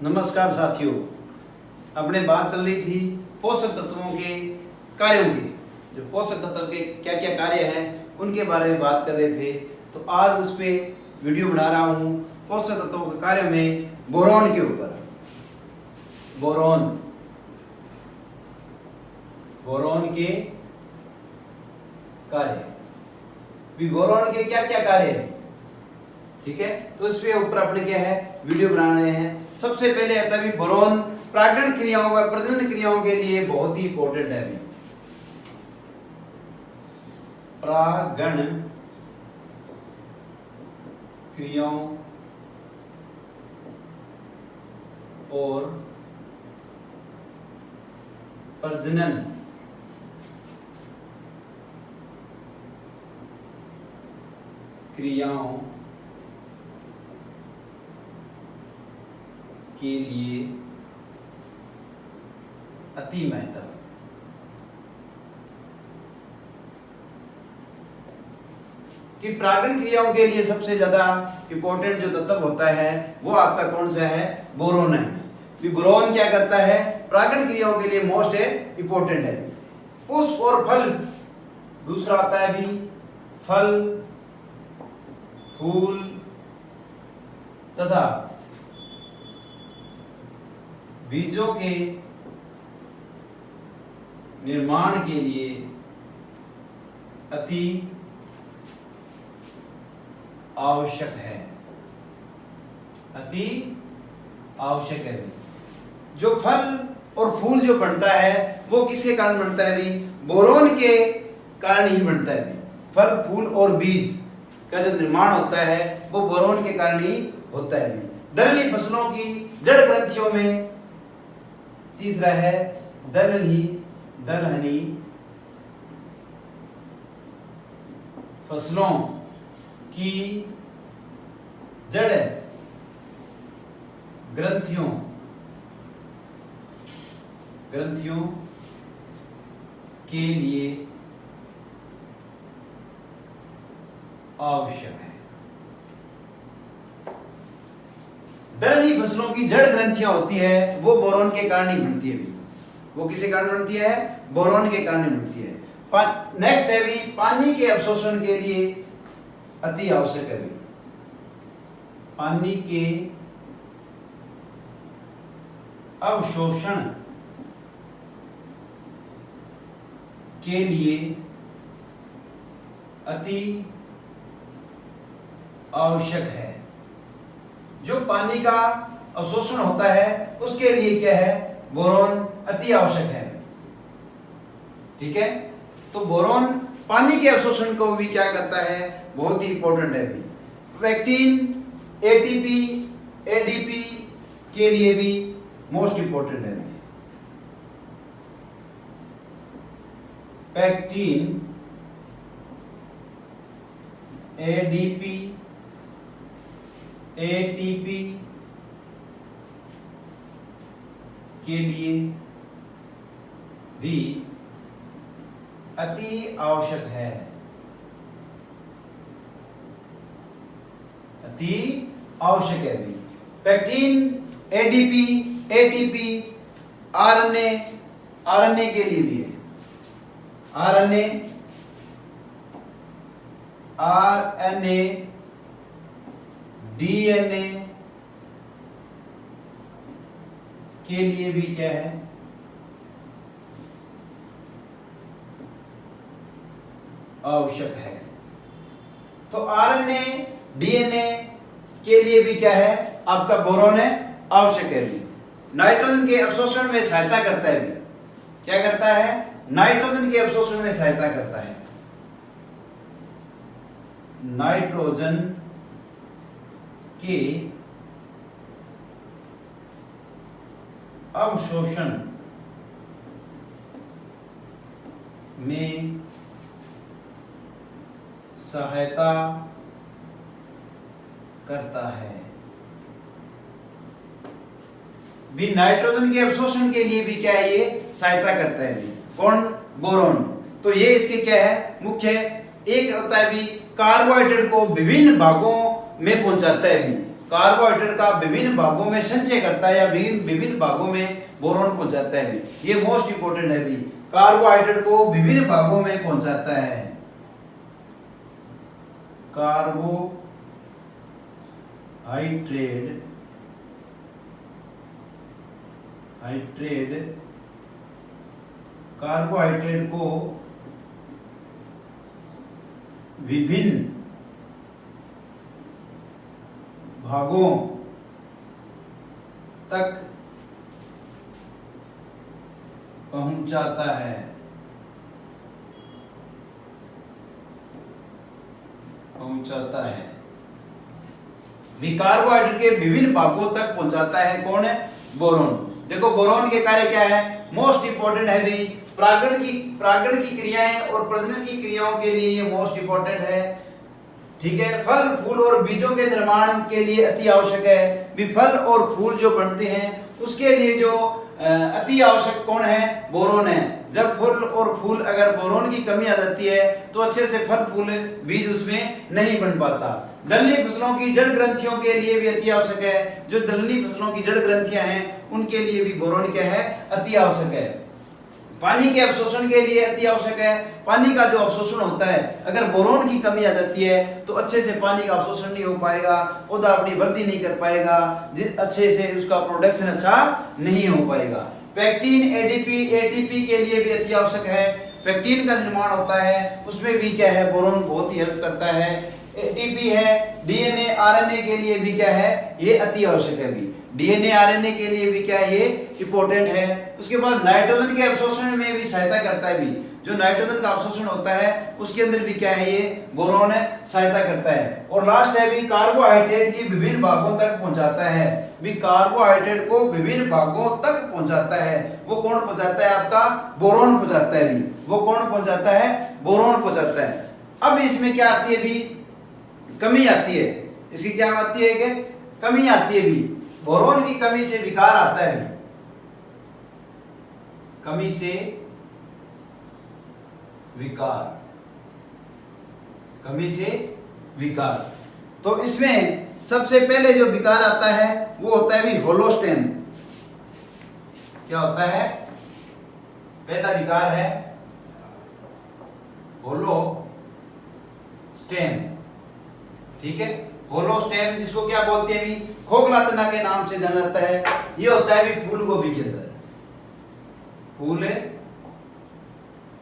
नमस्कार साथियों, अपने बात चल रही थी पोषक तत्वों के कार्यों की। जो पोषक तत्व के क्या क्या कार्य हैं उनके बारे में बात कर रहे थे। तो आज उस पे वीडियो बना रहा हूँ पोषक तत्वों के कार्य में बोरॉन के ऊपर। बोरॉन के कार्य, बोरॉन के क्या क्या कार्य हैं, ठीक है। तो इस पे ऊपर अपने क्या है वीडियो बना रहे हैं। सबसे पहले आता है बोरॉन प्रागण क्रियाओं व प्रजनन क्रियाओं के लिए बहुत ही इंपॉर्टेंट है। प्रागण क्रियाओं और प्रजनन क्रियाओं के लिए अति महत्व। कि प्रागण क्रियाओं के लिए सबसे ज्यादा इंपॉर्टेंट जो तत्व होता है वो आपका कौन सा है, बोरॉन है। बोरॉन क्या करता है, प्रागण क्रियाओं के लिए मोस्ट इंपॉर्टेंट है। पुष्प और फल, दूसरा आता है भी फल, फूल तथा बीजों के निर्माण के लिए अति आवश्यक है। अति आवश्यक है। जो फल और फूल जो बनता है वो किसके कारण बनता है भी, बोरॉन के कारण ही बनता है भी। फल फूल और बीज का जो निर्माण होता है वो बोरॉन के कारण ही होता है भी। दलहनी फसलों की जड़ ग्रंथियों में, तीसरा है दलहनी फसलों की जड़ ग्रंथियों के लिए आवश्यक है। दलहनी फसलों की जड़ ग्रंथियां होती है वो बोरॉन के कारण ही बनती है भी। वो किसके कारण बनती है, बोरॉन के कारण ही बनती है। नेक्स्ट है भी पानी के अवशोषण के लिए अति आवश्यक है भी। पानी के अवशोषण के लिए अति आवश्यक है। जो पानी का अवशोषण होता है उसके लिए क्या है, बोरॉन अति आवश्यक है, ठीक है। तो बोरॉन पानी के अवशोषण को भी क्या करता है, बहुत ही इंपॉर्टेंट है भी। पैक्टिन, एटीपी, एडीपी के लिए भी मोस्ट इंपॉर्टेंट है भी। पैक्टिन, एडीपी, एटीपी के लिए भी अति आवश्यक है। अति आवश्यक है भी। पैक्टिन, एडीपी, एटीपी आरएनए के लिए भी है। आरएनए डीएनए के लिए भी क्या है, आवश्यक है। तो आरएनए डीएनए के लिए भी क्या है, आपका बोरॉन है, आवश्यक है भी। नाइट्रोजन के अवशोषण में सहायता करता है भी। क्या करता है, नाइट्रोजन के अवशोषण में सहायता करता है। नाइट्रोजन के अवशोषण में सहायता करता है भी। नाइट्रोजन के अवशोषण के लिए भी क्या है, ये सहायता करता है भी। कौन, बोरॉन। तो ये इसके क्या है, मुख्य है। एक होता है भी कार्बोहाइड्रेट को विभिन्न भागों में पहुंचाता है भी। कार्बोहाइड्रेट का विभिन्न भागों में संचय करता है या विभिन्न भागों में बोरॉन पहुंचाता है भी। ये मोस्ट इंपोर्टेंट है भी, कार्बोहाइड्रेट को विभिन्न भागों में पहुंचाता है। कार्बोहाइड्रेट को विभिन्न भागों तक पहुंचाता है। भी कार्बोहाइड्रेट के विभिन्न भागों तक पहुंचाता है कौन है? बोरॉन। देखो बोरॉन के कार्य क्या है? मोस्ट इंपोर्टेंट है भी, परागण की क्रियाएं और प्रजनन की क्रियाओं के लिए ये मोस्ट इंपोर्टेंट है। ठीक है, फल फूल और बीजों के निर्माण के लिए अति आवश्यक है भी। फल और फूल जो बनते हैं उसके लिए जो अति आवश्यक कौन है? बोरॉन है। जब फल और फूल अगर बोरॉन की कमी आ जाती है तो अच्छे से फल फूल बीज उसमें नहीं बन पाता। दलहनी फसलों की जड़ ग्रंथियों के लिए भी अति आवश्यक है। जो दलहनी फसलों की जड़ ग्रंथियां हैं उनके लिए भी बोरॉन क्या है? अति आवश्यक है। पानी के अवशोषण के लिए अति आवश्यक है। पानी का जो अवशोषण होता है, अगर बोरॉन की कमी आ जाती है तो अच्छे से पानी का अवशोषण नहीं हो पाएगा, पौधा अपनी वृद्धि नहीं कर पाएगा, अच्छे से उसका प्रोडक्शन अच्छा नहीं हो पाएगा। पेक्टिन, एडीपी, एटीपी के लिए भी अति आवश्यक है। पेक्टिन का निर्माण होता है, उसमें भी क्या है? बोरॉन बहुत ही हेल्प करता है। एटीपी है, डीएनए आरएनए के लिए भी क्या है? ये अति आवश्यक है भी। डीएनए आरएनए के लिए भी क्या है? ये इंपॉर्टेंट है। उसके बाद नाइट्रोजन के अवशोषण में भी सहायता करता है भी। जो नाइट्रोजन का अवशोषण होता है उसके अंदर भी क्या है? ये बोरॉन सहायता करता है। और लास्ट है भी, कार्बोहाइड्रेट की विभिन्न भागों तक पहुंचाता है भी। कार्बोहाइड्रेट को विभिन्न भागों तक पहुंचाता है। वो कौन पहुंचाता है? आपका बोरॉन पहुंचाता है भी। वो कौन पहुंचाता है? बोरॉन पहुंचाता है। अब इसमें क्या आती है भी? कमी आती है। इसकी क्या आती है? कि कमी आती है भी। बोरॉन की कमी से विकार आता है भी। कमी से विकार, कमी से विकार। तो इसमें सबसे पहले जो विकार आता है वो होता है भी होलोस्टेन। क्या होता है? पहला विकार है होलोस्टेन। ठीक है, होलोस्टेम जिसको क्या बोलते हैं भी? खोखला तना के नाम से जाना जाता है। ये होता है भी फूल गोभी के अंदर, फूल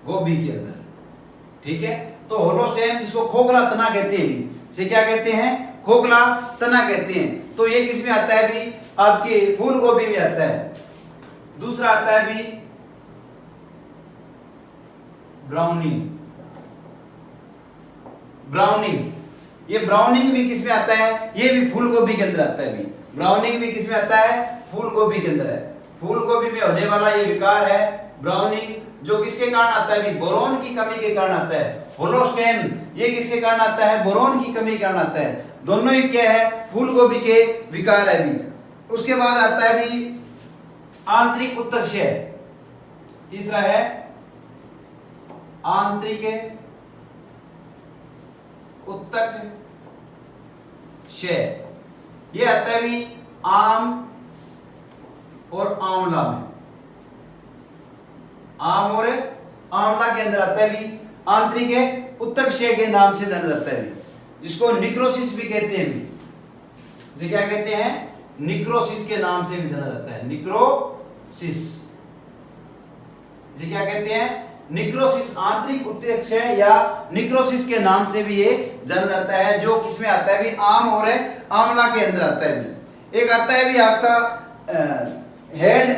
गोभी के अंदर। ठीक है, तो होलोस्टेम जिसको खोखला तना कहते हैं भी, से क्या कहते हैं? खोखला तना कहते हैं। तो ये किस में आता है भी? आपके फूल गोभी में आता है। दूसरा आता है भी ब्राउनिंग। ये ब्राउनिंग भी किस में आता है? ये भी फूल गोभी के अंदर आता है भी। ब्राउनिंग भी किस में आता है? फूल गोभी के अंदर है। फूल गोभी में होने वाला ये विकार है ब्राउनिंग, जो किसके कारण आता है भी? बोरॉन की कमी के कारण आता है। होलोस्टेम ये किसके कारण आता है? बोरॉन की कमी के कारण आता है। दोनों ही क्या है? फूल गोभी के विकार है भी। उसके बाद आता है भी आंतरिक उत्तक क्षय। तीसरा है आंतरिक उत्तक क्षय। ये आता है भी आम और आंवला में। आम और आंवला के अंदर आता है भी। आंतरिक उत्तक क्षय के नाम से जाना जाता है, जिसको निक्रोसिस भी कहते हैं भी। इसे क्या कहते हैं? निक्रोसिस के नाम से भी जाना जाता है। निक्रोसिस, इसे क्या कहते हैं? निक्रोसिस। आंतरिक उत्तक क्षय या निक्रोसिस के नाम से भी ये जाना जाता है, जो किसमें आता है भी? आम और आंवला के अंदर आता है भी। एक आता है भी आपका हेन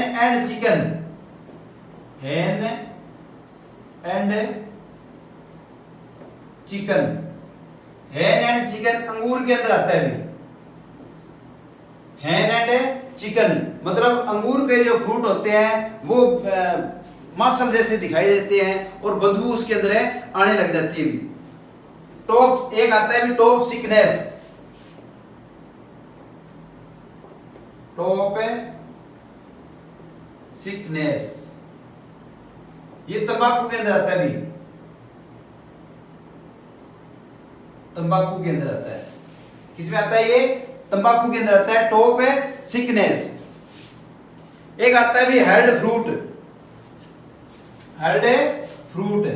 एंड चिकन। हेन एंड चिकन। हेन एंड चिकन अंगूर के अंदर आता है भी। हेन एंड चिकन मतलब अंगूर के जो फ्रूट होते हैं वो मांसल जैसे दिखाई देते हैं और बदबू उसके अंदर आने लग जाती है। टॉप एक आता है भी टॉप सिकनेस। टॉप सिकनेस ये तंबाकू के अंदर आता है भी। तंबाकू के अंदर आता है। किसमें आता है ये? तंबाकू के अंदर आता है। टॉप है सिकनेस। एक आता है भी head fruit, head fruit,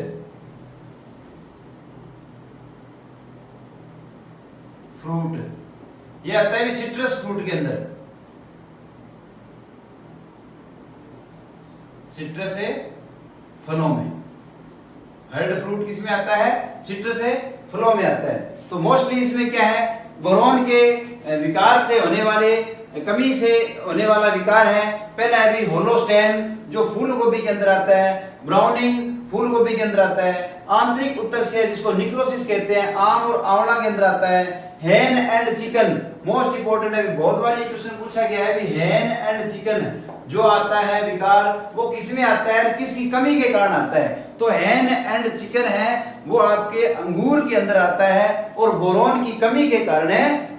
fruit ये आता है भी सिट्रस फ्रूट के अंदर। सिट्रस है फलों में। हेड फ्रूट किस में आता है? सिट्रस है फलों में आता है। तो मोस्टली इसमें क्या है? बोरॉन के विकार से होने वाले, कमी से होने वाला विकार है। पहला है भी होलोस्टेम जो फूल गोभी के अंदर आता है, ब्राउनिंग फूल गोभी के अंदर आता है, आंतरिक उत्तक जिसको निक्रोसिस कहते हैं आम और आंवला के अंदर आता है, हेन एंड चिकन मोस्ट इंपोर्टेंट है। बहुत बार ये क्वेश्चन पूछा गया है भी हेन एंड चिकन जो आता है विकार वो किस में आता है, किसकी कमी के कारण आता है? तो हेन एंड चिकन है वो आपके अंगूर के अंदर आता है और बोरॉन की कमी के कारण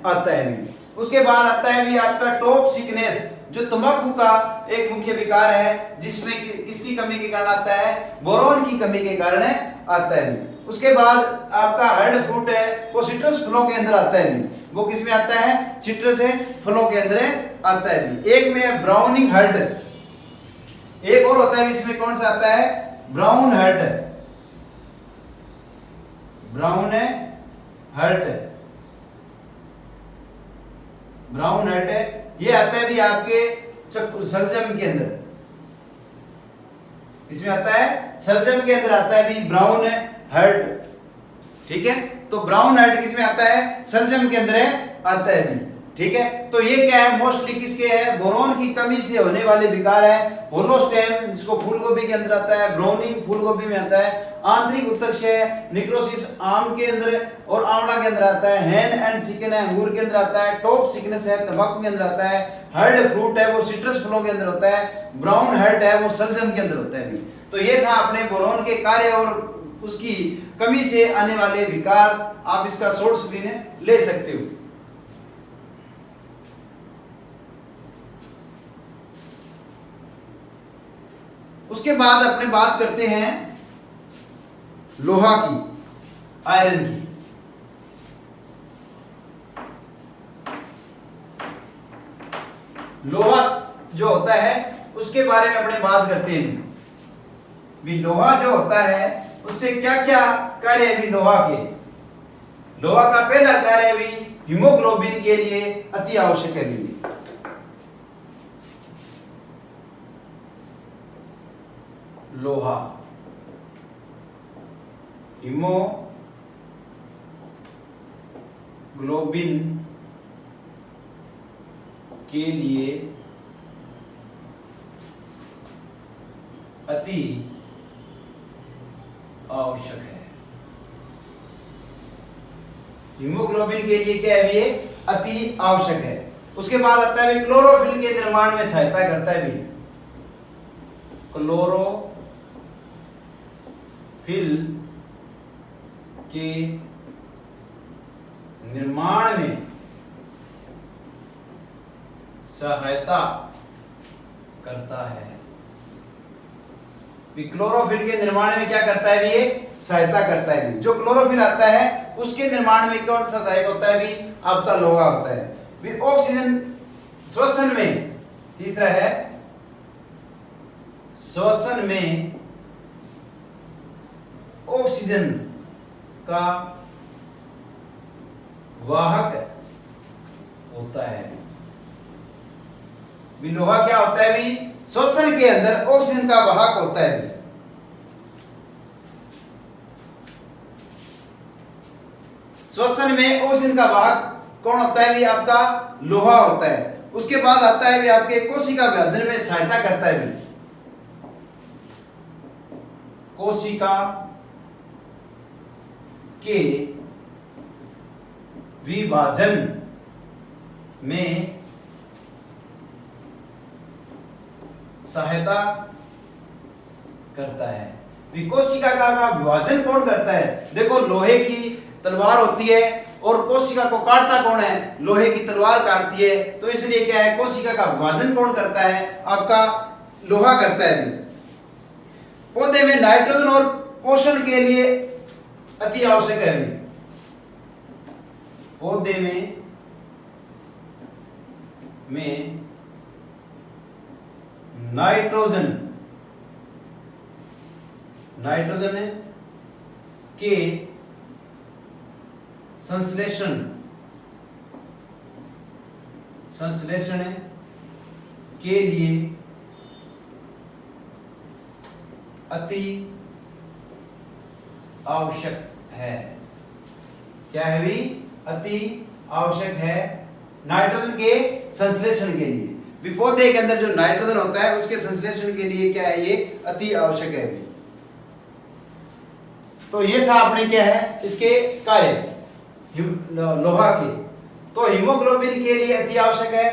आता है भी। उसके बाद आता है भी आपका टॉप सिकनेस जो तंबाकू का एक मुख्य विकार है, जिसमें किसकी कमी के कारण आता है? बोरॉन की कमी के कारण आता है भी। उसके बाद आपका हेड फ्रूट है वो सिट्रस फलों के अंदर आता है भी। वो किस में आता है? सिट्रस है फलों के अंदर आता है भी। एक में है ब्राउनिंग हेड, एक और होता है इसमें कौन सा आता है? Brown head, brown head, brown head ये आता है भी आपके सलजम के अंदर। इसमें आता है सलजम के अंदर आता है भी ब्राउन हेड। ठीक है, तो ब्राउन हेड किस में आता है? सलजम के अंदर आता है भी। ठीक है, तो ये क्या है? मोस्टली किसके है? बोरॉन की कमी से होने वाले विकार है। होलोस्टेम जिसको फूलगोभी के अंदर आता है, ब्राउनिंग फूलगोभी में आता है, आंतरिक उत्तक निक्रोसिस आम के अंदर और आंवला के अंदर आता है, हेन एंड चिकन है अंगूर के अंदर आता है, टॉप सिकनेस है तंबाकू के अंदर आता है, हेड फ्रूट है वो सिट्रस फलों के अंदर होता है, ब्राउन हेड है वो सलजम के अंदर होता है भी। तो ये था अपने बोरॉन के कार्य और उसकी कमी से आने वाले विकार। आप इसका शॉर्ट स्क्रीन ले सकते हो। उसके बाद अपने बात करते हैं लोहा की, आयरन की। लोहा जो होता है उसके बारे में अपने बात करते हैं भी। लोहा जो होता है उससे क्या क्या कार्य है भी लोहा के? लोहा का पहला कार्य भी हीमोग्लोबिन के लिए अति आवश्यक है भी। लोहा हीमोग्लोबिन के लिए अति आवश्यक है। हीमोग्लोबिन के लिए क्या है ये? अति आवश्यक है। उसके बाद आता है क्लोरोफिल के निर्माण में सहायता करता है भी। क्लोरोफिल के निर्माण में सहायता करता है। क्लोरोफिल के निर्माण में क्या करता है भी? ये सहायता करता है भी। जो क्लोरोफिल आता है उसके निर्माण में कौन सा सहायक होता है भी? आपका लोहा होता है भी। ऑक्सीजन श्वसन में, तीसरा है श्वसन में ऑक्सीजन का वाहक होता है भी। लोहा क्या होता है भी? श्वसन के अंदर ऑक्सीजन का वाहक होता है भी। श्वसन में ऑक्सीजन का वाहक कौन होता है भी? आपका लोहा होता है। उसके बाद आता है भी आपके कोशिका विभाजन में सहायता करता है भी। कोशिका के विभाजन में सहायता करता है। कोशिका का विभाजन कौन करता है? देखो लोहे की तलवार होती है और कोशिका को काटता कौन है? लोहे की तलवार काटती है। तो इसलिए क्या है? कोशिका का विभाजन कौन करता है? आपका लोहा करता है। पौधे में नाइट्रोजन और पोषण के लिए अति आवश्यक है। पौधे में में नाइट्रोजन के संश्लेषण के लिए अति आवश्यक है। क्या है भी? अति आवश्यक है नाइट्रोजन के संश्लेषण के लिए। भी पौधे के अंदर जो नाइट्रोजन होता है उसके संश्लेषण के लिए क्या है, ये अति आवश्यक है भी। तो ये था अपने क्या है इसके कार्य लोहा के। तो हीमोग्लोबिन के लिए अति आवश्यक है,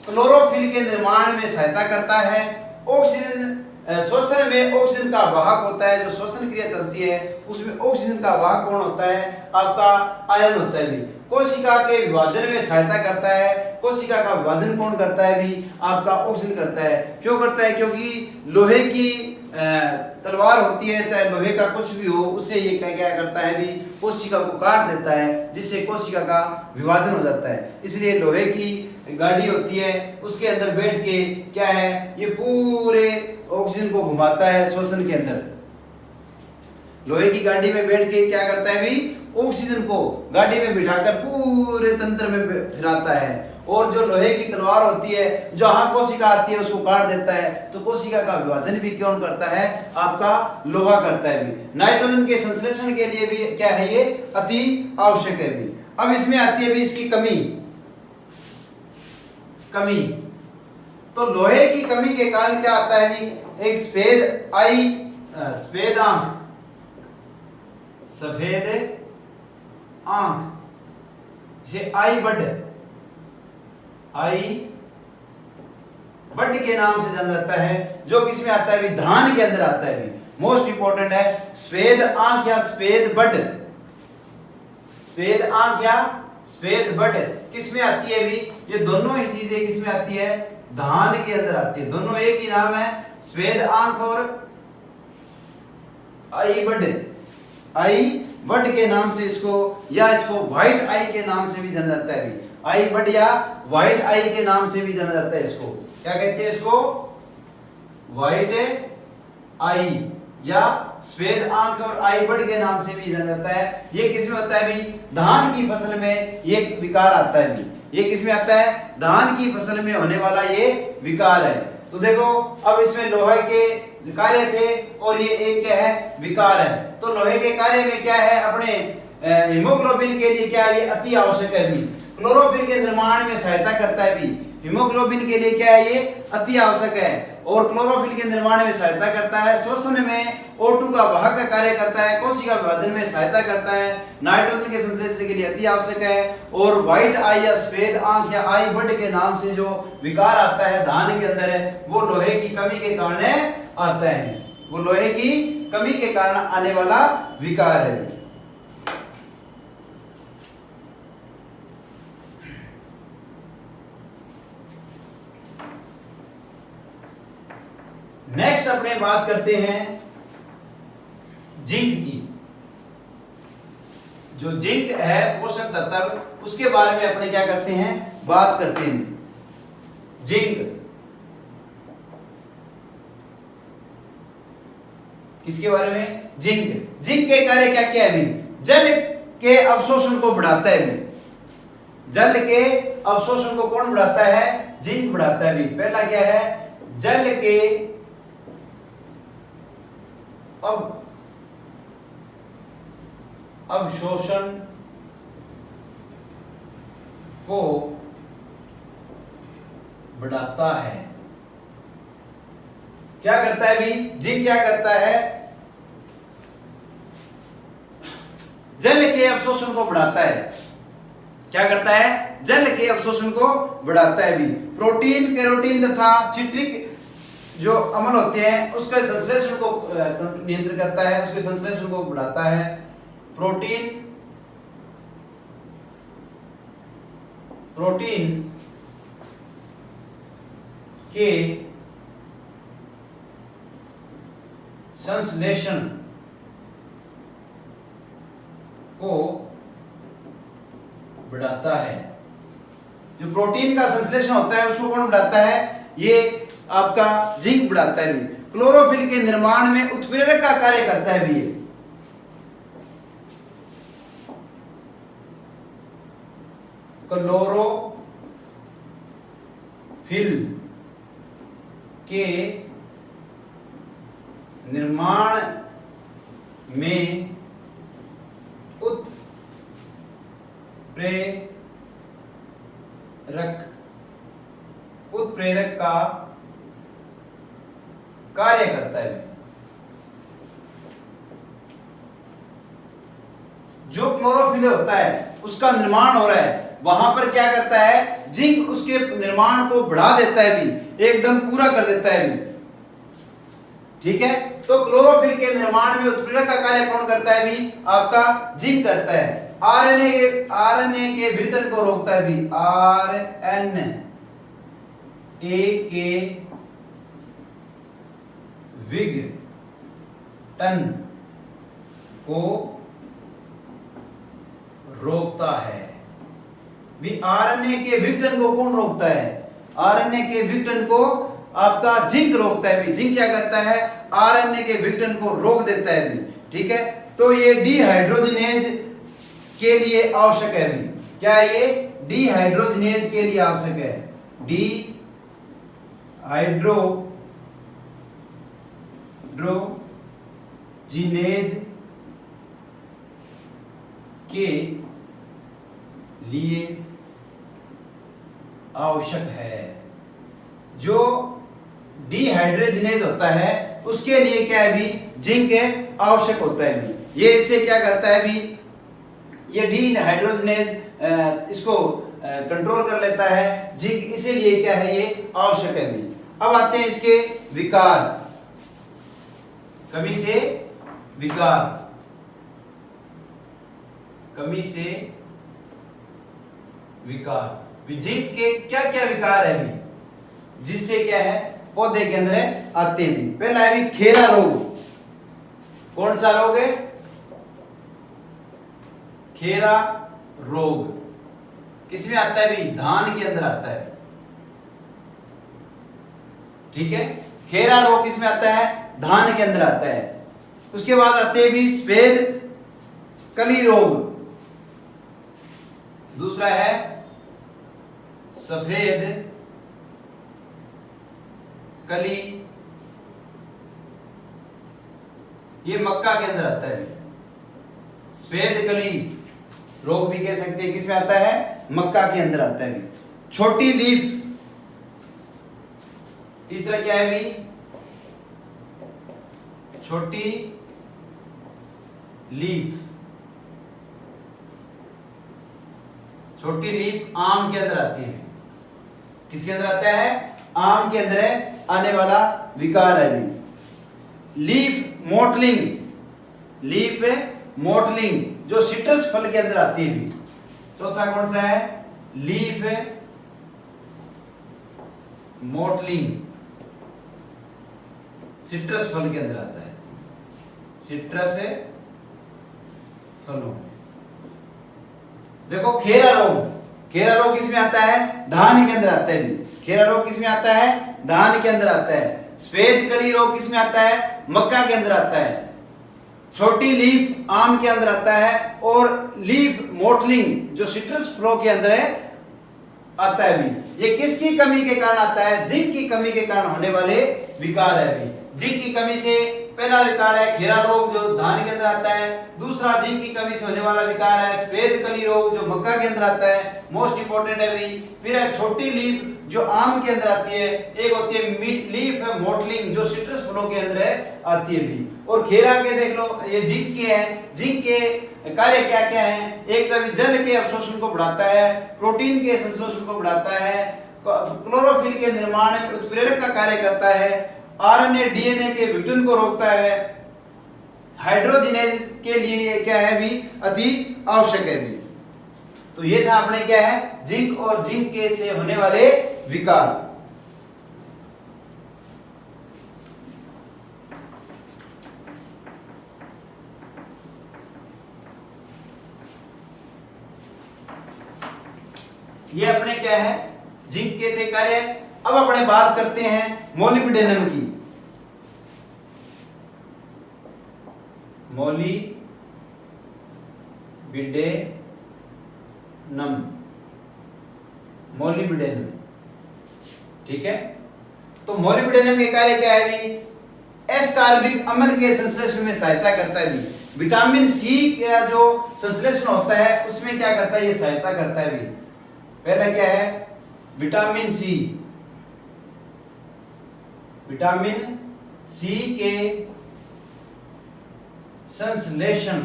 क्लोरोफिल के निर्माण में सहायता करता है, ऑक्सीजन श्वसन में ऑक्सीजन का वाहक होता है, जो श्वसन क्रिया चलती है उसमें ऑक्सीजन का वाहक कौन होता है, आपका आयरन होता है भी। कोशिका के विभाजन में सहायता करता है, कोशिका का विभाजन कौन करता है भी, आपका ऑक्सीजन करता है। क्यों करता है? क्योंकि लोहे की तलवार होती है, चाहे लोहे का कुछ भी हो, उससे ये क्या करता है भी, कोशिका को काट देता है, जिससे कोशिका का विभाजन हो जाता है। इसलिए लोहे की गाड़ी होती है, उसके अंदर बैठ के क्या है, ये पूरे ऑक्सीजन को घुमाता है श्वसन के अंदर। लोहे की गाड़ी में बैठ के क्या करता है भी, ऑक्सीजन को गाड़ी में बिठाकर पूरे तंत्र में फिराता है। और जो लोहे की तलवार होती है, जहां कोशिका आती है उसको काट देता है। तो कोशिका का विभाजन भी कौन करता है, आपका लोहा करता है भी। नाइट्रोजन के संश्लेषण के लिए भी क्या है, ये अति आवश्यक है भी। अब इसमें आती है भी इसकी कमी। तो लोहे की कमी के कारण क्या आता है भी, एक सफेद आंख से आई बड के नाम से जाना जाता है, जो किसमें आता है भी, धान के अंदर आता है भी। मोस्ट इंपोर्टेंट है सफेद आंख या सफेद बड। सफेद आंख या सफेद बड किसमें आती है भी, ये दोनों ही चीजें किसमें आती है, धान के अंदर आती है। दोनों एक ही नाम है, सफेद आंख और आई बड के नाम से इसको, या इसको व्हाइट आई के नाम से भी जाना जाता है भी। आई बड या व्हाइट आई के नाम से भी जाना जाता है इसको। क्या कहते हैं इसको, व्हाइट आई या सफेद आंख और आई बड के नाम से भी जाना जाता है। ये किसमें होता है भी, धान की फसल में ये विकार आता है भी। ये किसमें आता है, धान की फसल में होने वाला ये विकार है। तो देखो अब इसमें लोहे के कार्य थे और ये एक क्या है, विकार है। तो लोहे के कार्य में क्या है, अपने हीमोग्लोबिन के लिए क्या है, ये अति आवश्यक है भी। क्लोरोफिल के निर्माण में सहायता करता है भी। हीमोग्लोबिन के लिए क्या है, ये अति आवश्यक है। और क्लोरोफिल के निर्माण में सहायता करता है, श्वसन में O2 का वाहक का कार्य करता है, कोशिका विभाजन में सहायता करता है, नाइट्रोजन के संश्लेषण के लिए अति आवश्यक है। और व्हाइट आई या सफेद आंख या आई बड के नाम से जो विकार आता है धान के अंदर है, वो लोहे की कमी के कारण आता है। वो लोहे की कमी के कारण आने वाला विकार है। नेक्स्ट अपने बात करते हैं जिंक की। जो जिंक है पोषक तत्व, उसके बारे में अपने क्या करते हैं, बात करते हैं। जिंक किसके बारे में, जिंक। जिंक के कार्य क्या क्या है भी, जल के अवशोषण को बढ़ाता है भी। जल के अवशोषण को कौन बढ़ाता है, जिंक बढ़ाता है भी। पहला क्या है, जल के अवशोषण को बढ़ाता है। क्या करता है भी, जिंक क्या करता है, जल के अवशोषण को बढ़ाता है। क्या करता है, जल के अवशोषण को बढ़ाता है भी। प्रोटीन, कैरोटीन तथा सिट्रिक जो अम्ल होते हैं उसके संश्लेषण को नियंत्रित करता है, उसके संश्लेषण को बढ़ाता है। प्रोटीन के संश्लेषण को बढ़ाता है। जो प्रोटीन का संश्लेषण होता है उसको कौन बढ़ाता है? ये आपका जिंक बढ़ाता है भी। क्लोरोफिल के निर्माण में उत्प्रेरक का कार्य करता है भी ये। क्लोरोफिल के निर्माण में उत्प्रेरक का कार्य करता है। जो क्लोरोफिल होता है उसका निर्माण हो रहा है, वहां पर क्या करता है? जिंक उसके निर्माण को बढ़ा देता है भी, एकदम पूरा कर देता है भी। ठीक है, तो क्लोरोफिल के निर्माण में उत्प्रेरक का कार्य कौन करता है भी? आपका जिंक करता है। आरएनए के विघटन को रोकता है भी। आरएनए के विघटन को रोकता है भी। आरएनए के विघटन को कौन रोकता है? आरएनए के विघटन को आपका जिंक रोकता है भी। जिंक क्या करता है? आरएनए के विघटन को रोक देता है भी। ठीक है, तो ये डीहाइड्रोजनेज के लिए आवश्यक है भी। क्या है ये? डीहाइड्रोजनेज के लिए आवश्यक है। डीहाइड्रोजनेज के लिए आवश्यक है। जो डीहाइड्रोजनेज होता है उसके लिए क्या है भी? जिंक आवश्यक होता है भी। ये इससे क्या करता है भी? ये डीहाइड्रोजनेज इसको कंट्रोल कर लेता है, जिंक, इसीलिए क्या है ये आवश्यक है भी। अब आते हैं इसके विकार। कमी से विकार, कमी से विकार। जिंक के क्या क्या विकार है भी, जिससे क्या है पौधे के अंदर आते हैं भी। पहला है भी खेरा रोग। कौन सा रोग है? खेरा रोग। किसमें आता है भी? धान के अंदर आता है। ठीक है, खेरा रोग किसमें आता है? धान के अंदर आता है। उसके बाद आते हैं भी सफेद कली रोग। दूसरा है सफेद कली, ये मक्का के अंदर आता है। सफेद कली रोग भी कह सकते हैं, किसमें आता है? मक्का के अंदर आता है भी। छोटी लीफ। तीसरा क्या है भी? छोटी लीफ। छोटी लीफ आम के अंदर आती है। किसके अंदर आता है? आम के अंदर आने वाला विकार है भी। Leaf mottling. लीफ मोटलिंग जो सिट्रस फल के अंदर आती है भी। चौथा कौन सा है? लीफ मोटलिंग, सिट्रस फल के अंदर आता है। सिट्रस फलों। देखो खेरा रोग। खेरा रोग किसमें आता है? धान के अंदर आता है भी। खेरा रोग किसमें आता है? धान के अंदर आता है। सफेद कली रोग किसमें आता है? मक्का के अंदर आता है। छोटी लीफ आम के अंदर आता है। और लीफ मोटलिंग जो सिट्रस फलों के अंदर आता है भी। ये किसकी कमी के कारण आता है? जिंक की कमी के कारण होने वाले विकार है भी। जिंक की कमी से पहला विकार है खेरा रोग जो धान के अंदर आता है। दूसरा जिंक की कमी से होने वाला विकार है सफेद कली रोग जो मक्का के अंदर आता है, मोस्ट इंपोर्टेंट है भी। फिर है छोटी लीफ जो आम के अंदर आती है। एक होती है लीफ मोटलिंग जो सिट्रस फलों के अंदर आती है भी। और खेरा के देख लो, ये जिंक के हैं। जिंक के कार्य क्या क्या है? एक तो जल के अवशोषण को बढ़ाता है, प्रोटीन के संश्लेषण को बढ़ाता है, क्लोरोफिल के निर्माण में उत्प्रेरक का कार्य करता है, आरएनए डीएनए के विघटन को रोकता है, हाइड्रोजनेज के लिए क्या है भी? अति आवश्यक है भी। तो ये था अपने क्या है? जिंक और जिंक के से होने वाले विकार। ये अपने क्या है, जिंक के थे कार्य। अब अपने बात करते हैं मोलिब्डेनम की। मोलिब्डेनम, ठीक है। तो मोलिब्डेनम के कार्य क्या है भी, एस्कॉर्बिक अम्ल के संश्लेषण में सहायता करता है भी। विटामिन सी का जो संश्लेषण होता है उसमें क्या करता है, ये सहायता करता है भी। पहला क्या है, विटामिन सी के संश्लेषण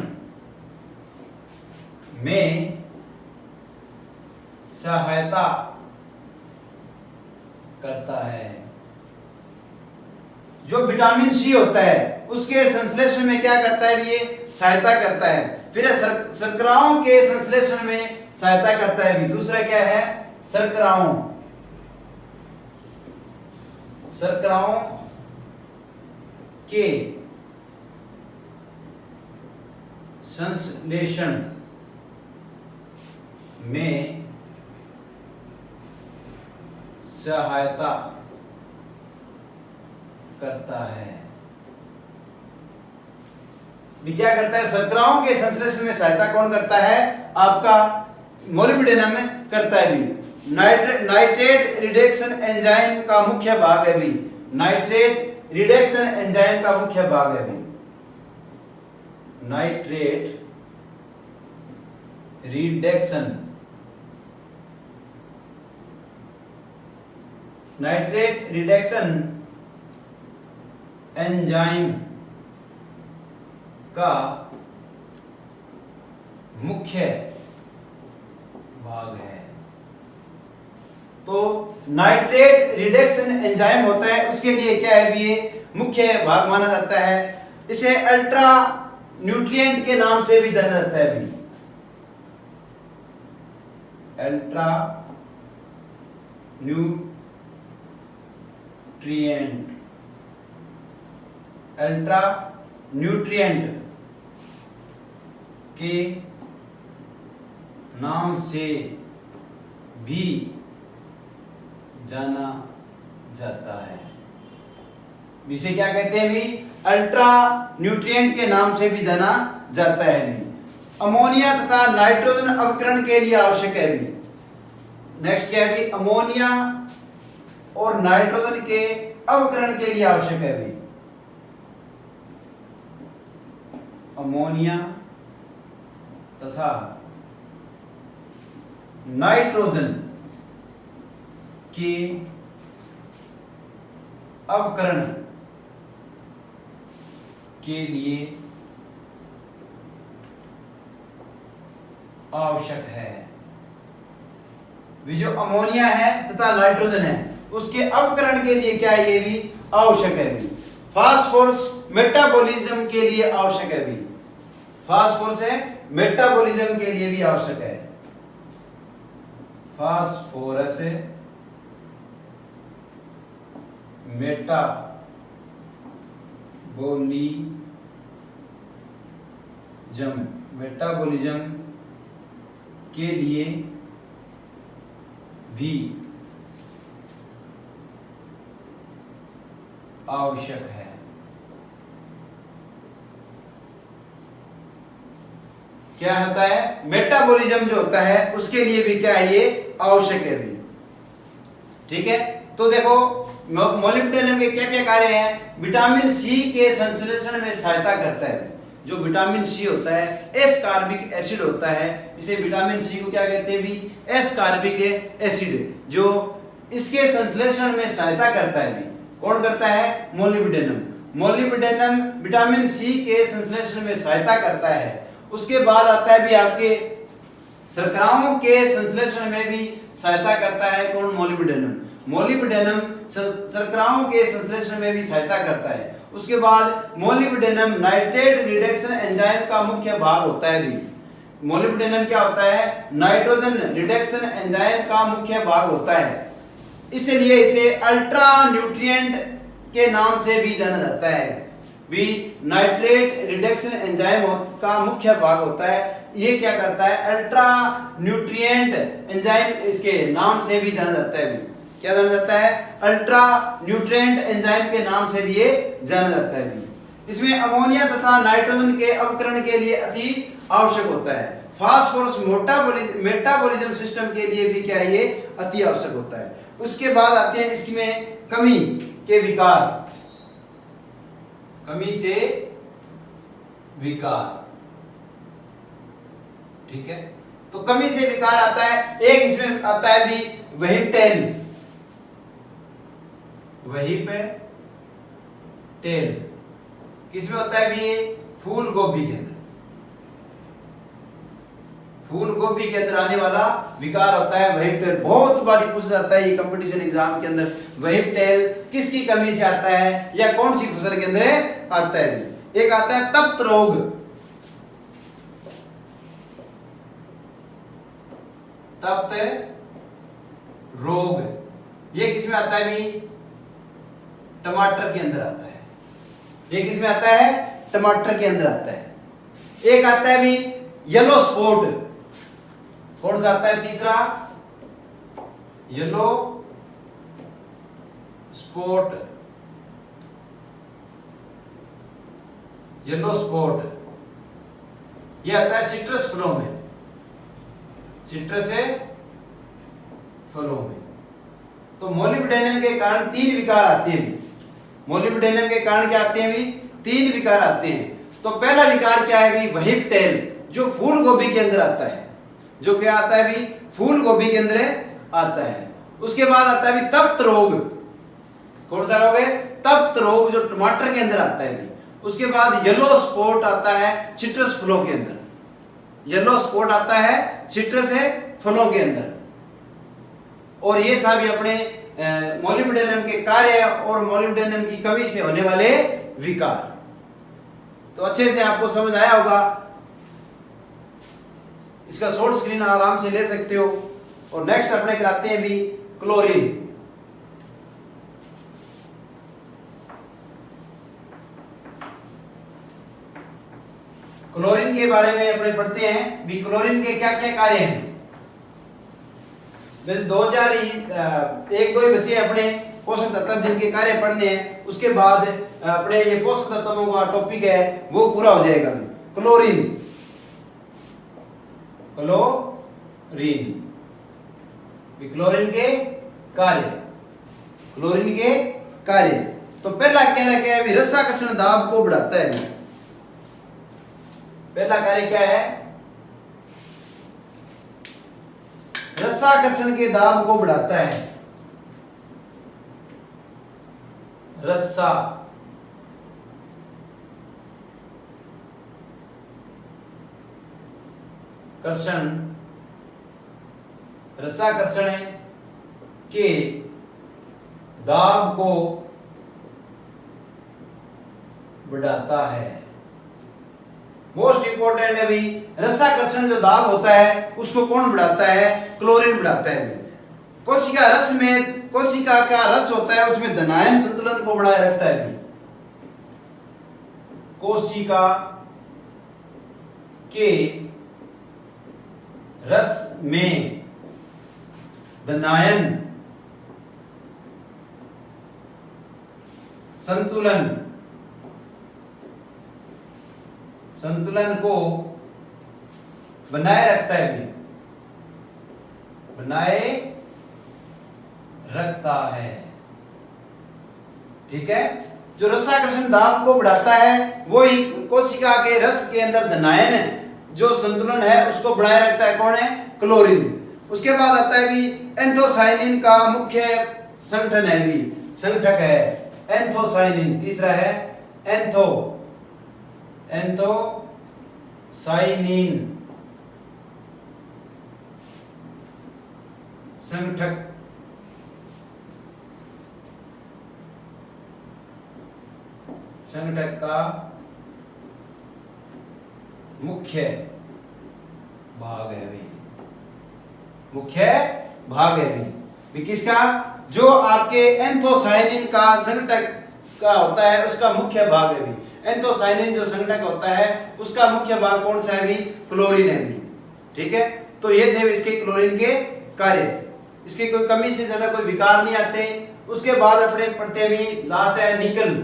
में सहायता करता है। जो विटामिन सी होता है उसके संश्लेषण में क्या करता है, ये सहायता करता है। फिर शर्कराओं के संश्लेषण में सहायता करता है भी। दूसरा क्या है, शर्कराओं के संश्लेषण में सहायता करता है भी। क्या करता है, शर्कराओं के संश्लेषण में सहायता कौन करता है, आपका मोलिब्डेनम करता है भी। नाइट्रेट रिडक्शन एंजाइम का मुख्य भाग है भी। नाइट्रेट रिडक्शन एंजाइम का मुख्य भाग है भी। नाइट्रेट रिडक्शन एंजाइम का मुख्य भाग है। तो नाइट्रेट रिडक्शन एंजाइम होता है, उसके लिए क्या है भी, ये मुख्य भाग माना जाता है। इसे अल्ट्रा न्यूट्रिएंट के नाम से भी जाना जाता है भी। अल्ट्रा न्यूट्रिएंट के नाम से भी जाना जाता है। इसे क्या कहते हैं भी, अल्ट्रा न्यूट्रिएंट के नाम से भी जाना जाता है भी। अमोनिया तथा नाइट्रोजन अवकरण के लिए आवश्यक है भी। नेक्स्ट क्या है भी, अमोनिया और नाइट्रोजन के अवकरण के लिए आवश्यक है भी। अमोनिया तथा नाइट्रोजन के अवकरण के लिए आवश्यक है। जो अमोनिया है तथा नाइट्रोजन है उसके अवकरण के लिए क्या है, ये भी आवश्यक है भी। फास्फोरस मेटाबॉलिज्म के लिए आवश्यक है भी। फास्फोरस है मेटाबॉलिज्म के लिए भी आवश्यक है। फास्फोरस मेटाबॉलिज्म के लिए भी आवश्यक है। क्या होता है, मेटाबॉलिज्म जो होता है उसके लिए भी क्या है, ये आवश्यक है भी। ठीक है, तो देखो मोलिब्डेनम के क्या क्या कार्य हैं। विटामिन सी के संश्लेषण में सहायता करता है। जो विटामिन सी होता है एस्कॉर्बिक एसिड होता है, इसे विटामिन सी को क्या कहते हैं भी, एस्कॉर्बिक एसिड, जो इसके संश्लेषण में सहायता करता है भी। कौन करता है, मोलिब्डेनम विटामिन सी के संश्लेषण में सहायता करता है। उसके बाद आता है भी आपके शर्कराओं के संश्लेषण में भी सहायता करता है। कौन, मोलिब्डेनम शर्कराओं के संश्लेषण में भी सहायता करता है। उसके बाद मोलिब्डेनम नाइट्रेट रिडक्शन एंजाइम का मुख्य भाग होता है भी। मोलिब्डेनम क्या होता है, नाइट्रोजन रिडक्शन एंजाइम का मुख्य भाग होता है, इसलिए इसे अल्ट्रा न्यूट्रिएंट के नाम से भी जाना जाता है भी। नाइट्रेट रिडक्शन एंजाइम का मुख्य भाग होता है, ये क्या करता है, अल्ट्रा न्यूट्रिएंट एंजाइम इसके नाम से भी जाना जाता है। भी क्या जाना जाता है, अल्ट्रा न्यूट्रिएंट एंजाइम के नाम से भी ये जाना जाता है। भी इसमें अमोनिया तथा नाइट्रोजन के अवकरण के लिए अति आवश्यक होता है। फास्फोरस मेटाबॉलिज्म सिस्टम के लिए भी क्या है, ये अति आवश्यक होता है। उसके बाद आते हैं इसमें कमी के विकार, कमी से विकार। ठीक है, तो कमी से विकार आता है, एक इसमें आता है भी वेहिपटेल, वेहिपटेल किसमें होता है भी, ये फूल गोभी के अंदर, फूल गोभी के अंदर आने वाला विकार होता है वेहिपटेल। बहुत बार पूछा जाता है ये कंपटीशन एग्जाम के अंदर, वेहिपटेल किसकी कमी से आता है या कौन सी फसल के अंदर आता है भी। एक आता है तप्त रोग, तप्त रोग, ये किसमें आता है भी, टमाटर के अंदर आता है। ये किसमें आता है, टमाटर के अंदर आता है। एक आता है भी येलो स्पॉट, कौन सा आता है तीसरा, येलो स्पॉट, येलो स्पॉट ये आता है सिट्रस फलों में, सिट्रस फलों में। तो मोलिब्डेनम के कारण 3 विकार आते हैं। मोलिब्डेनम के कारण क्या आते हैं भी, 3 विकार आते हैं। तो पहला विकार क्या है भी, वेहिपटेल, जो फूल गोभी के अंदर आता है, जो क्या आता है भी, फूल गोभी के अंदर आता है। उसके बाद आता है भी तप्त रोग, कौन सा रोग है, तप्त रोग, जो टमाटर के अंदर आता है भी। उसके बाद येलो स्पॉट आता है सिट्रस फलों के अंदर, येलो स्पॉट आता है सिट्रस फलों के अंदर। और ये था भी अपने मोलिब्डेनम के कार्य और मोलिब्डेनम की कमी से होने वाले विकार। तो अच्छे से आपको समझ आया होगा। इसका शॉर्ट स्क्रीन आराम से ले सकते हो। और नेक्स्ट अपने कराते हैं भी क्लोरीन। क्लोरीन के बारे में अपने पढ़ते हैं भी, क्लोरीन के क्या क्या कार्य हैं। वैसे 1-2 ही बच्चे अपने पोषक तत्व जिनके कार्य पढ़ने हैं, उसके बाद अपने ये पोषक तत्वों का टॉपिक है वो पूरा हो जाएगा। क्लोरीन, क्लोरीन, क्लोरीन के कार्य, क्लोरीन के कार्य। तो पहला कह रखा है रसाकर्षण दाब को बढ़ाता है। पहला कार्य क्या है, रसाकर्षण के दाब को बढ़ाता है। रसाकर्षण के दाब को बढ़ाता है। मोस्ट इंपोर्टेंट है भी, रसाकर्षण जो दाब होता है उसको कौन बढ़ाता है, क्लोरीन बढ़ाता है। कोशिका रस में, कोशिका का रस होता है उसमें धनायन संतुलन को बनाए रखता है भी। कोशिका के रस में धनायन संतुलन को बनाए रखता है भी, बनाए रखता है। ठीक है, जो रसाकर्षण दाब को बढ़ाता है वो ही कोशिका के रस के अंदर धनायन जो संतुलन है उसको बनाए रखता है। कौन है, क्लोरीन। उसके बाद आता है भी एंथोसाइनिन का मुख्य संगठन है भी, संगठक है एंथोसाइनिन। तीसरा है एंथोसाइनिन संगठक। संगठक का मुख्य भाग है भी, मुख्य भाग है भी किसका, जो आपके एंथोसाइनिन का संगठक का होता है उसका मुख्य भाग है भी। एंथोसायनिन जो संगठक होता है उसका मुख्य भाग कौन सा है भी? क्लोरीन है भी। ठीक है, तो ये थे इसके क्लोरीन के कार्य। इसकी कोई कमी से ज्यादा कोई विकार नहीं आते। उसके बाद अपने पढ़ते हैं भी लास्ट है निकल।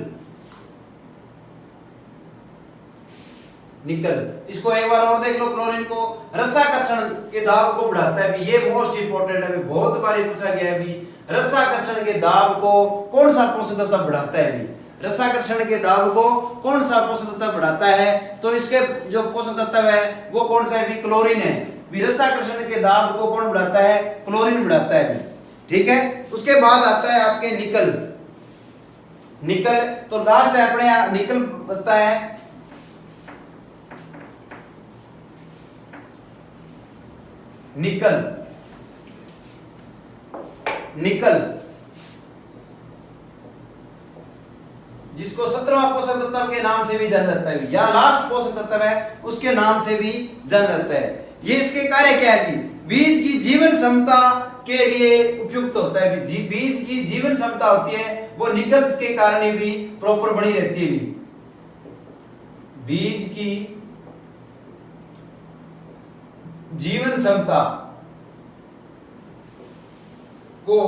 निकल, इसको एक बार और देख लो। क्लोरीन को रसाकर्षण के दाब को बढ़ाता है भी, ये मोस्ट इंपोर्टेंट है भी, बहुत बार पूछा गया है भी। रसाकर्षण के दाब को कौन सा पोषक तत्व बढ़ाता है भी? रसाकर्षण के दाब को कौन सा पोषक तत्व बढ़ाता है? तो इसके जो पोषक तत्व है वो कौन सा है भी? क्लोरीन है भी। रसाकर्षण के दाब को कौन बढ़ाता है? क्लोरीन बढ़ाता है भी। ठीक है, उसके बाद आता है आपके निकल। निकल तो लास्ट है अपने निकल बचता है। निकल, निकल जिसको 17वां पोषक तत्व के नाम से भी जाना जाता है, या लास्ट पोषक तत्व है उसके नाम से भी जाना जाता है। ये इसके कार्य क्या है कि बीज की जीवन क्षमता के लिए उपयुक्त होता है। बीज की जीवन क्षमता होती है वो निकल के कारण भी प्रॉपर बनी रहती है। बीज की जीवन क्षमता को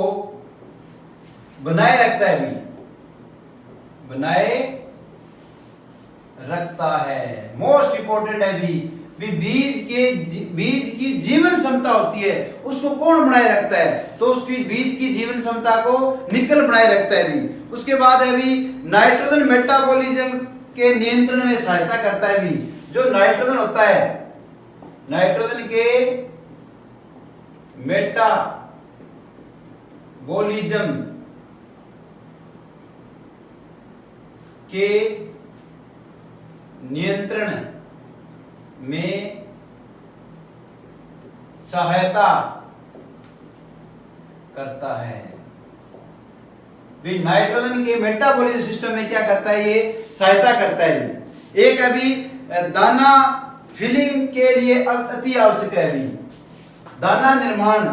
बनाए रखता है भी, बनाए रखता है। मोस्ट इंपोर्टेंट है भी बीज की जीवन क्षमता होती है उसको कौन बनाए रखता है? तो उसकी बीज की जीवन क्षमता को निकल बनाए रखता है भी। उसके बाद है भी नाइट्रोजन मेटाबॉलिज्म के नियंत्रण में सहायता करता है भी। जो नाइट्रोजन होता है, नाइट्रोजन के मेटाबॉलिज्म के नियंत्रण में सहायता करता है। नाइट्रोजन के मेटाबॉलिज्म सिस्टम में क्या करता है? ये सहायता करता है। एक अभी दाना फिलिंग के लिए अति आवश्यक है। अभी दाना निर्माण,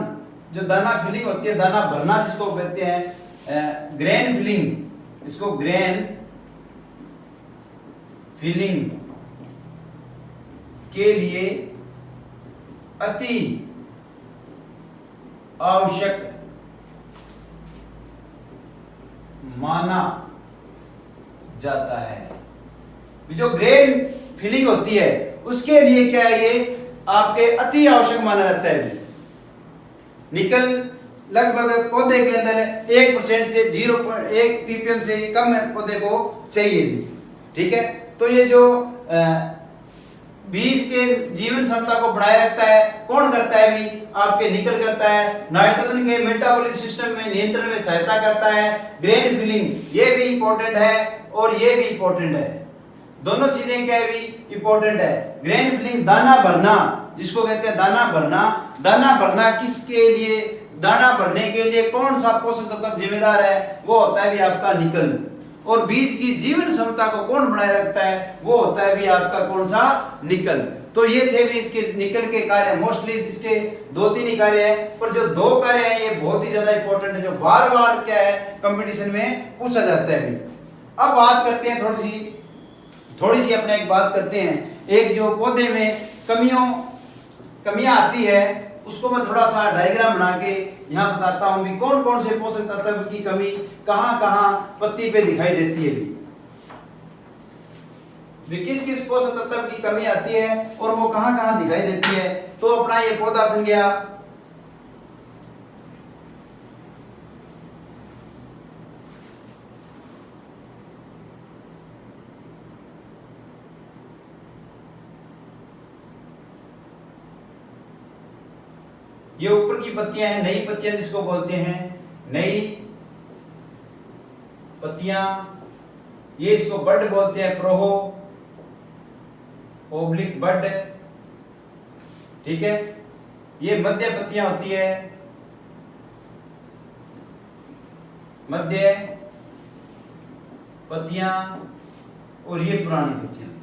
जो दाना फिलिंग होती है, दाना भरना जिसको कहते हैं ग्रेन फिलिंग, इसको ग्रेन फिलिंग के लिए अति आवश्यक माना जाता है। जो ग्रेन फिलिंग होती है उसके लिए क्या है? ये आपके अति आवश्यक माना जाता है। निकल लगभग पौधे के अंदर 1% से 0.1 ppm से कम पौधे को चाहिए भी। ठीक है, तो ये जो बीज के जीवन क्षमता को बनाए रखता है कौन करता है भी? आपके निकल करता है। नाइट्रोजन के मेटाबॉलिज्म सिस्टम में नियंत्रण में सहायता करता है। ग्रेन फिलिंग, ये भी इंपॉर्टेंट है और ये भी इंपॉर्टेंट है। दोनों चीजें क्या है भी? इंपॉर्टेंट है। ग्रेन फिलिंग, दाना भरना जिसको कहते हैं दाना भरना। दाना भरना किसके लिए? दाना भरने के लिए कौन सा पोषक तत्व जिम्मेदार है? वो होता है भी आपका निकल। और बीज की जीवन क्षमता को कौन बनाए रखता है? वो होता है भी आपका कौन सा? निकल। तो ये थे भी इसके निकल के कार्य। मोस्टली इसके 2-3 ही कार्य है, पर जो 2 कार्य हैं ये बहुत ही ज्यादा इंपॉर्टेंट है, जो बार बार क्या है कंपटीशन में पूछा जाता है भी। अब बात करते हैं थोड़ी सी अपने एक बात करते हैं। एक जो पौधे में कमियां आती है उसको मैं थोड़ा सा डायग्राम बना के यहाँ बताता हूँ भी कौन कौन से पोषक तत्व की कमी कहाँ कहाँ पत्ती पे दिखाई देती है भी किस किस पोषक तत्व की कमी आती है और वो कहाँ कहाँ दिखाई देती है। तो अपना ये पौधा बन गया ये ऊपर की पत्तियां हैं, नई पत्तियां जिसको बोलते हैं नई पत्तियां, ये इसको बड बोलते हैं, प्रोहो ओब्लिक बड। ठीक है, ये मध्य पत्तियां होती है, मध्य पत्तियां, और ये पुरानी पत्तियां।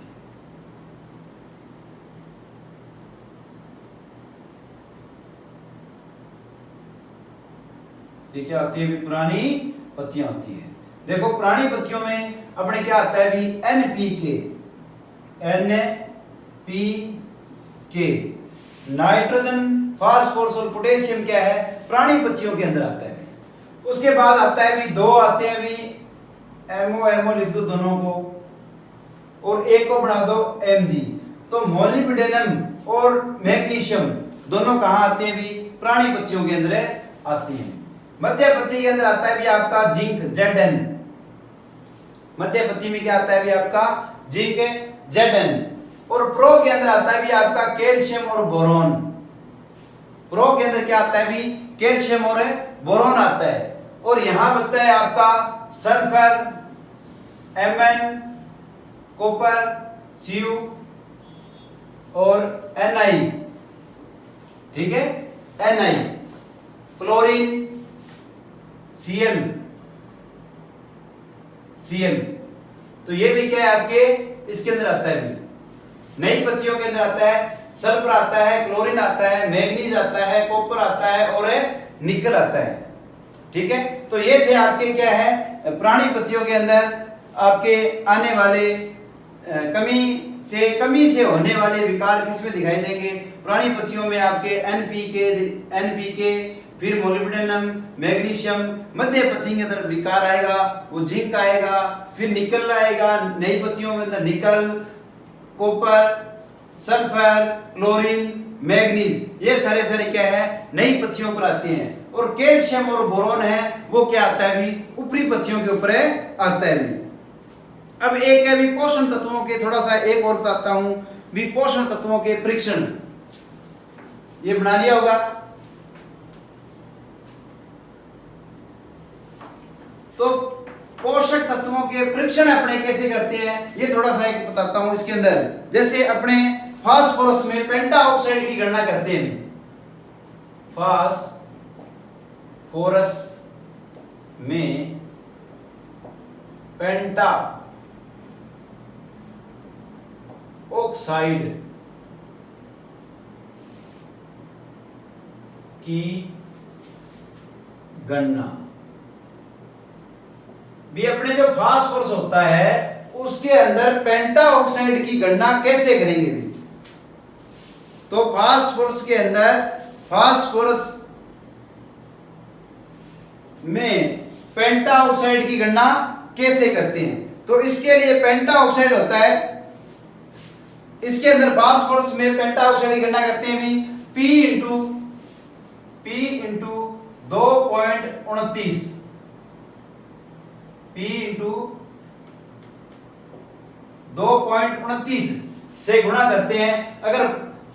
ये क्या होती है? भी पुरानी पत्तियां होती है। देखो प्राणी पत्तियों में अपने क्या आता है भी एनपीके, एनपीके, नाइट्रोजन, फास्फोरस और पोटेशियम क्या है प्राणी पत्तियों के अंदर आता है। उसके बाद आता है भी दो आते हैं भी एमओ, एमओ लिख दो दोनों को और एक को बना दो एमजी। तो मोलिब्डेनम और मैग्नीशियम दोनों कहां आते हैं भी प्राणी पत्तियों के अंदर आती हैं। मध्य पत्ती के अंदर आता है भी आपका जिंक, Zn। मध्य पत्ती में क्या आता है भी आपका जिंक, Zn। और प्रो के अंदर आता है भी आपका कैल्शियम और बोरॉन। प्रो के अंदर क्या आता है भी कैल्शियम और बोरॉन आता है। और यहां बचता है आपका सल्फर, Mn, कॉपर, Cu और Ni। ठीक है, Ni, क्लोरीन, Cl, Cl। तो ये भी क्या है आपके इसके अंदर आता है भी। नई पत्तियों के अंदर आता है सल्फर आता है, क्लोरीन आता है, मैग्नीज आता है, कॉपर आता है और निकल आता है। ठीक है, तो ये थे आपके क्या है प्राणी पत्तियों के अंदर आपके आने वाले कमी से होने वाले विकार किसमें दिखाई देंगे। प्राणी पत्तियों में आपके एनपीके, फिर मोलिब्डेनम, मैग्नीशियम। मध्य पत्ती के अंदर विकार आएगा वो जिंक आएगा, फिर निकल आएगा। नई पत्तियों में अंदर निकल, कॉपर, सल्फर, क्लोरीन, मैग्नीज, ये सारे क्या है नई पत्तियों पर आते हैं। और कैल्शियम और बोरॉन है वो क्या आता है भी ऊपरी पत्तियों के ऊपर आता है भी। अब एक है भी पोषण तत्वों के, थोड़ा सा एक और बताता हूं भी पोषण तत्वों के परीक्षण। ये बना लिया होगा। तो पोषक तत्वों के परीक्षण अपने कैसे करते हैं ये थोड़ा सा एक बताता हूं इसके अंदर। जैसे अपने फास्फोरस में पेंटा ऑक्साइड की गणना करते हैं। फास्फोरस में पेंटा ऑक्साइड की गणना भी अपने जो फास्फोरस होता है उसके अंदर पेंटा ऑक्साइड की गणना कैसे करेंगे भी। तो फास्फोरस के अंदर फास्फोरस में पेंटा ऑक्साइड की गणना कैसे करते हैं। तो इसके लिए पेंटा ऑक्साइड होता है, इसके अंदर फास्फोरस में पेंटा ऑक्साइड की गणना करते हैं भी P इंटू 2.29, P इंटू 2.29 से गुणा करते हैं। अगर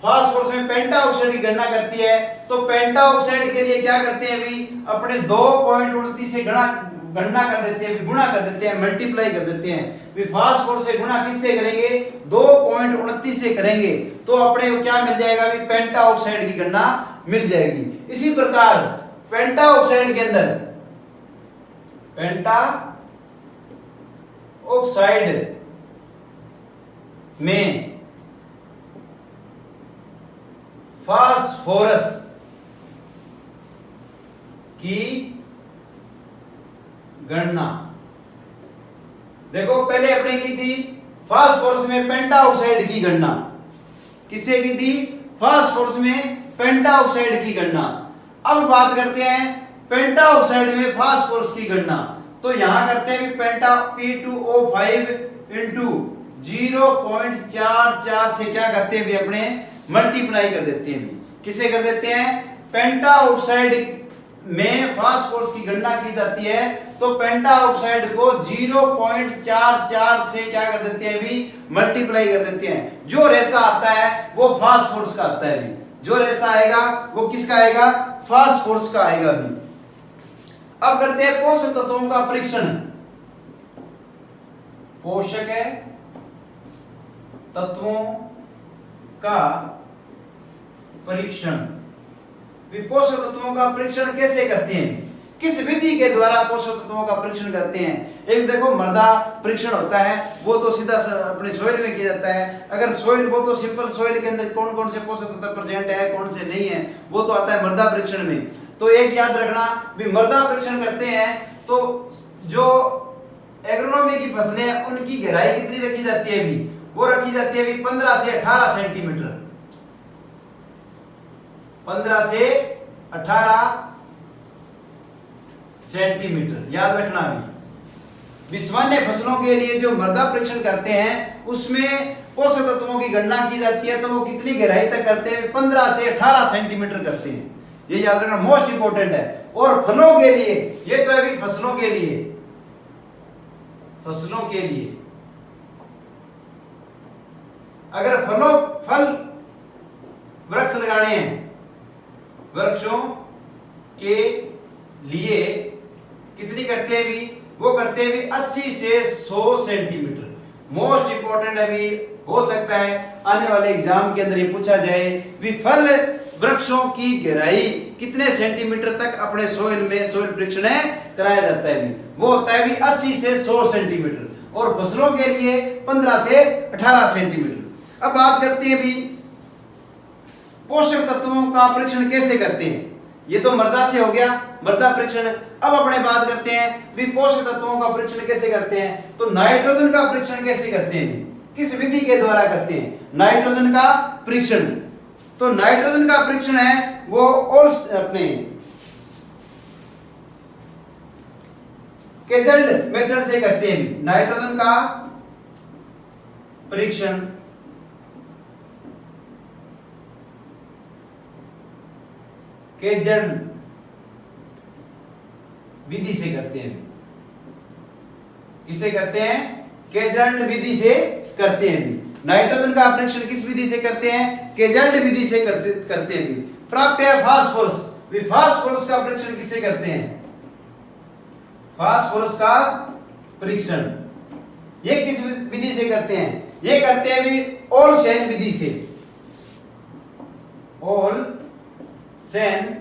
फास्फोरस में पेंटा ऑक्साइड की गणना करती है तो पेंटा ऑक्साइड के लिए क्या करते हैं भी अपने 2.29 से गणना कर देते हैं, गुणा कर देते हैं, मल्टीप्लाई कर देते हैं। भी फास्फोरस से गुणा किससे करेंगे 2.29 से करेंगे तो अपने को क्या मिल जाएगा भी पेंटा ऑक्साइड की गणना मिल जाएगी। इसी प्रकार पेंटा ऑक्साइड के अंदर पेंटा ऑक्साइड में फास्फोरस की गणना देखो पहले अपने की थी फास्फोरस में पेंटा ऑक्साइड की गणना किससे की थी फास्फोरस में पेंटा ऑक्साइड की गणना। अब बात करते हैं पेंटा ऑक्साइड में फास्फोरस की गणना। तो यहां करते हैं पेंटा P2O5 इंटू 0.44 से क्या करते हैं भी अपने मल्टीप्लाई कर देते हैं। किसे कर देते हैं पेंटा ऑक्साइड में फास्फोरस की गणना की जाती है तो पेंटा ऑक्साइड को 0.44 से क्या कर देते हैं भी मल्टीप्लाई कर देते हैं। जो रेशा आता है वो फास्फोरस का आता है भी, जो रेशा आएगा वो किसका आएगा फास्फोरस का आएगा भी। अब करते हैं पोषक तत्वों का परीक्षण। पोषक तत्वों का परीक्षण। पोषक तत्वों का परीक्षण कैसे करते हैं, किस विधि के द्वारा पोषक तत्वों का परीक्षण करते हैं। एक देखो मृदा परीक्षण होता है वो तो सीधा अपने सॉइल में किया जाता है। अगर सॉइल वो तो सिंपल सॉइल के अंदर कौन कौन से पोषक तत्व प्रेजेंट है कौन से नहीं है वो तो आता है मृदा परीक्षण में। तो एक याद रखना भी मृदा परीक्षण करते हैं तो जो एग्रोनॉमी की फसलें उनकी गहराई कितनी रखी जाती है अभी? वो रखी जाती है अभी 15 से 18 सेंटीमीटर। 15 से 18 सेंटीमीटर याद रखना। अभी विश्वन्य फसलों के लिए जो मृदा परीक्षण करते हैं उसमें पोषक तत्वों की गणना की जाती है, तो वो कितनी गहराई तक करते हैं? 15 से 18 सेंटीमीटर करते हैं। ये याद रखना, मोस्ट इंपोर्टेंट है। और फलों के लिए, ये तो अभी फसलों के लिए, फसलों के लिए अगर फल वृक्ष लगाने हैं, वृक्षों के लिए कितनी करते हैं अभी? वो करते हैं अभी 80 से 100 सेंटीमीटर। मोस्ट इंपोर्टेंट अभी हो सकता है आने वाले एग्जाम के अंदर ये पूछा जाए भी फल वृक्षों की गहराई कितने सेंटीमीटर तक अपने सोइल में सोइल परीक्षण कराया जाता है अभी? वो होता है अभी 80 से 100 सेंटीमीटर और फसलों के लिए 15 से 18 सेंटीमीटर। अब बात करते हैं अभी पोषक तत्वों का परीक्षण कैसे करते हैं। ये तो मृदा से हो गया, मृदा परीक्षण। अब अपने बात करते हैं भी पोषक तत्वों का परीक्षण कैसे करते हैं। तो नाइट्रोजन का परीक्षण कैसे करते हैं, किस विधि के द्वारा करते हैं नाइट्रोजन का परीक्षण? तो नाइट्रोजन का परीक्षण है वो अपने केजल्ड मेथड से करते हैं। नाइट्रोजन का परीक्षण केजल्ड विधि से करते हैं। किसे करते हैं? केजल्ड विधि से करते हैं। नाइट्रोजन का परीक्षण किस विधि से करते हैं? केजल्ड विधि से करते हैं। प्राप्य फास्फोरस, फास्फोरस का परीक्षण किससे करते हैं? फास्फोरस का परीक्षण ये किस विधि से करते हैं? ये करते हैं भी ओलसेन विधि से। ओलसेन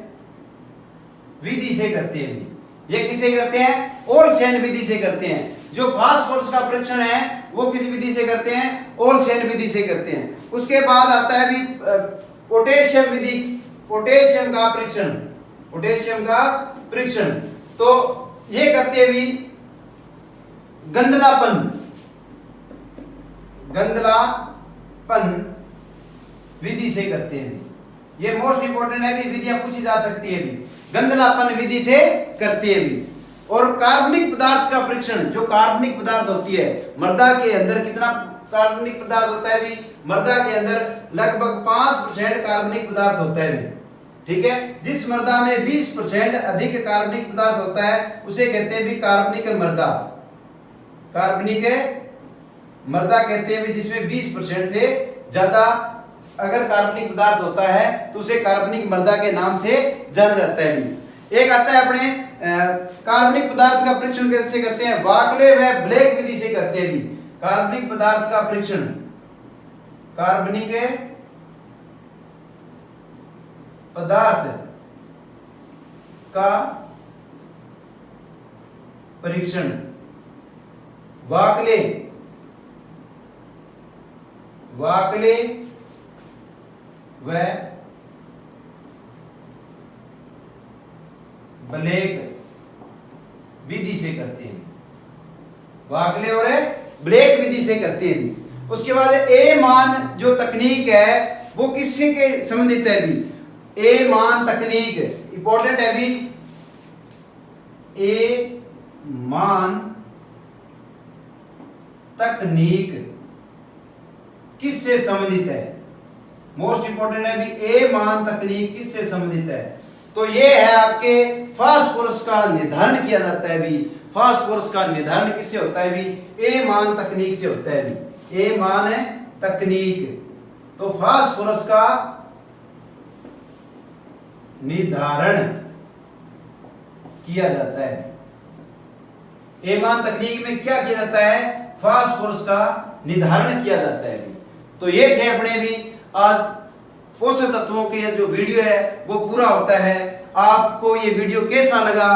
विधि से करते हैं। ये किसे करते हैं? ओलसेन विधि से करते हैं। जो फास्फोरस का परीक्षण है वो किस विधि से करते हैं? ओलसेन विधि से करते हैं। उसके बाद आता है भी पोटेशियम विधि, पोटेशियम का परीक्षण, पोटेशियम का परीक्षण। तो ये करते हैं भी गंधलापन विधि से करते हैं। ये मोस्ट इंपोर्टेंट है भी, विधियां पूछी जा सकती है भी। गंधलापन विधि से करते हैं भी। और कार्बनिक पदार्थ का परीक्षण, जो कार्बनिक पदार्थ होती है मृदा के अंदर, कितना कार्बनिक पदार्थ होता है भी? मृदा के अंदर लगभग 5% कार्बनिक पदार्थ होता है भी। ठीक है, जिस मृदा में 20% अधिक कार्बनिक पदार्थ होता है उसे कहते हैं भी कार्बनिक मृदा। कार्बनिक मृदा कहते हैं भी जिसमें 20% से ज्यादा अगर कार्बनिक पदार्थ होता है तो उसे कार्बनिक मृदा के नाम से जाना जाता है भी। एक आता है अपने कार्बनिक पदार्थ का परीक्षण कैसे करते हैं? वाकले व ब्लैक विधि से करते हैं भी। कार्बनिक पदार्थ का परीक्षण, कार्बनिक पदार्थ का परीक्षण वाकले व ब्लैक विधि से करते हैं। वाकले और ब्लैक विधि से करते हैं। उसके बाद ए मान जो तकनीक है वो किससे के संबंधित है भी? ए मान तकनीक इंपॉर्टेंट है भी। ए मान तकनीक किससे संबंधित है? मोस्ट इंपॉर्टेंट है भी, ए मान तकनीक किससे संबंधित है? तो ये है आपके फास्फोरस का निर्धारण किया जाता है भी। फास्फोरस का निर्धारण किससे होता है भी? ए मान तकनीक से होता है भी। ए मान है तकनीक। तो फास्फोरस का निर्धारण किया जाता है। ए मान तकनीक में क्या किया जाता है? फास्फोरस का निर्धारण किया जाता है। तो ये थे अपने भी आज पोषक तत्वों के जो वीडियो है वो पूरा होता है। आपको ये वीडियो कैसा लगा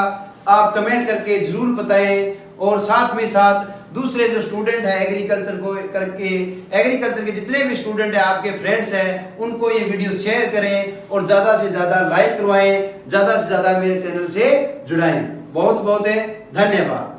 आप कमेंट करके जरूर बताएं। और साथ में साथ दूसरे जो स्टूडेंट है एग्रीकल्चर को करके, एग्रीकल्चर के जितने भी स्टूडेंट हैं आपके फ्रेंड्स हैं उनको ये वीडियो शेयर करें और ज़्यादा से ज़्यादा लाइक करवाएं, ज़्यादा से ज़्यादा मेरे चैनल से जुड़ाएं। बहुत बहुत धन्यवाद।